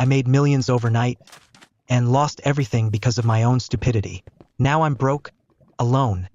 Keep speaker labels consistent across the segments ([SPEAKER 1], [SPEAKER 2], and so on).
[SPEAKER 1] I made millions overnight and lost everything because of my own stupidity. Now I'm broke, alone,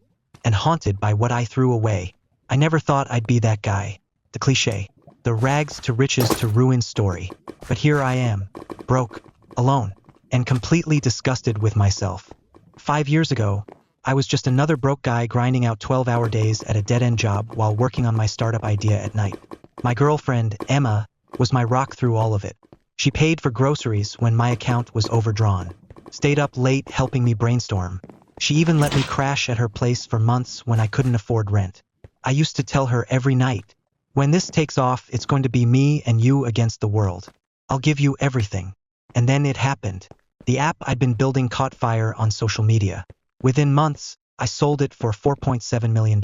[SPEAKER 1] and haunted by what I threw away. I never thought I'd be that guy. The cliché, the rags to riches to ruin story. But here I am, broke, alone, and completely disgusted with myself. 5 years ago, I was just another broke guy grinding out 12-hour days at a dead-end job while working on my startup idea at night. My girlfriend, Emma, was my rock through all of it. She paid for groceries when my account was overdrawn, stayed up late helping me brainstorm. She even let me crash at her place for months when I couldn't afford rent. I used to tell her every night, when this takes off, it's going to be me and you against the world. I'll give you everything. And then it happened. The app I'd been building caught fire on social media. Within months, I sold it for $4.7 million.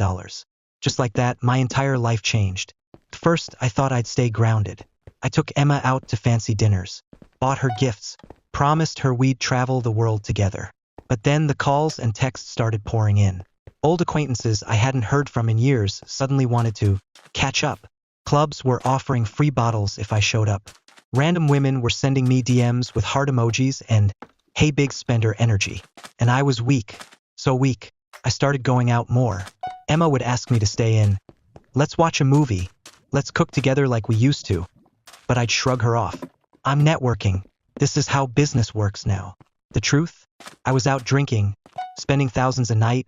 [SPEAKER 1] Just like that, my entire life changed. At first, I thought I'd stay grounded. I took Emma out to fancy dinners, bought her gifts, promised her we'd travel the world together. But then the calls and texts started pouring in. Old acquaintances I hadn't heard from in years suddenly wanted to catch up. Clubs were offering free bottles if I showed up. Random women were sending me DMs with heart emojis and hey big spender energy. And I was weak. So weak. I started going out more. Emma would ask me to stay in. Let's watch a movie. Let's cook together like we used to. But I'd shrug her off. I'm networking. This is how business works now. The truth? I was out drinking, spending thousands a night,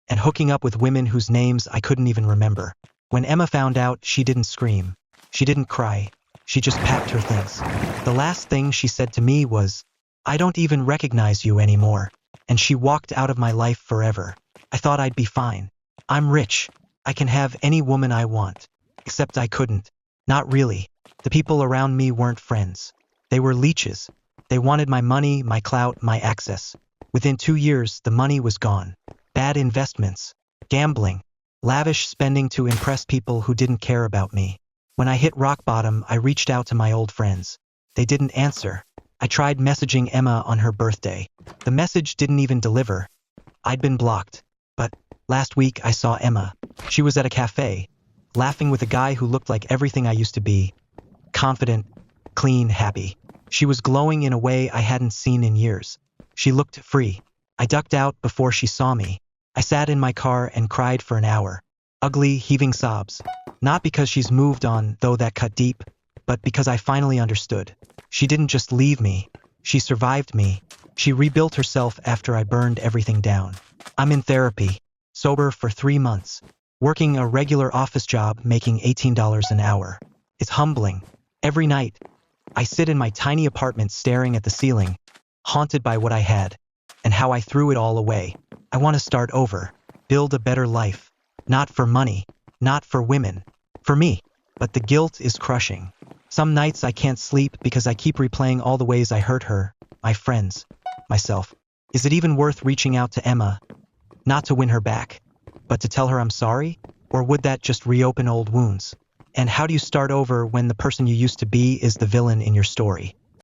[SPEAKER 1] and hooking up with women whose names I couldn't even remember. When Emma found out, she didn't scream. She didn't cry. She just packed her things. The last thing she said to me was, I don't even recognize you anymore. And she walked out of my life forever. I thought I'd be fine. I'm rich. I can have any woman I want. Except I couldn't. Not really. The people around me weren't friends. They were leeches. They wanted my money, my clout, my access. Within 2 years, the money was gone. Bad investments, gambling, lavish spending to impress people who didn't care about me. When I hit rock bottom, I reached out to my old friends. They didn't answer. I tried messaging Emma on her birthday. The message didn't even deliver. I'd been blocked. But last week I saw Emma. She was at a cafe, laughing with a guy who looked like everything I used to be. Confident, clean, happy. She was glowing in a way I hadn't seen in years. She looked free. I ducked out before she saw me. I sat in my car and cried for an hour. Ugly, heaving sobs. Not because she's moved on, though that cut deep, but because I finally understood. She didn't just leave me. She survived me. She rebuilt herself after I burned everything down. I'm in therapy, sober for 3 months, working a regular office job making $18 an hour. It's humbling. Every night, I sit in my tiny apartment staring at the ceiling, haunted by what I had, and how I threw it all away. I want to start over, build a better life. Not for money, not for women, for me. But the guilt is crushing. Some nights I can't sleep because I keep replaying all the ways I hurt her, my friends, myself. Is it even worth reaching out to Emma? Not to win her back, but to tell her I'm sorry? Or would that just reopen old wounds? And how do you start over when the person you used to be is the villain in your story?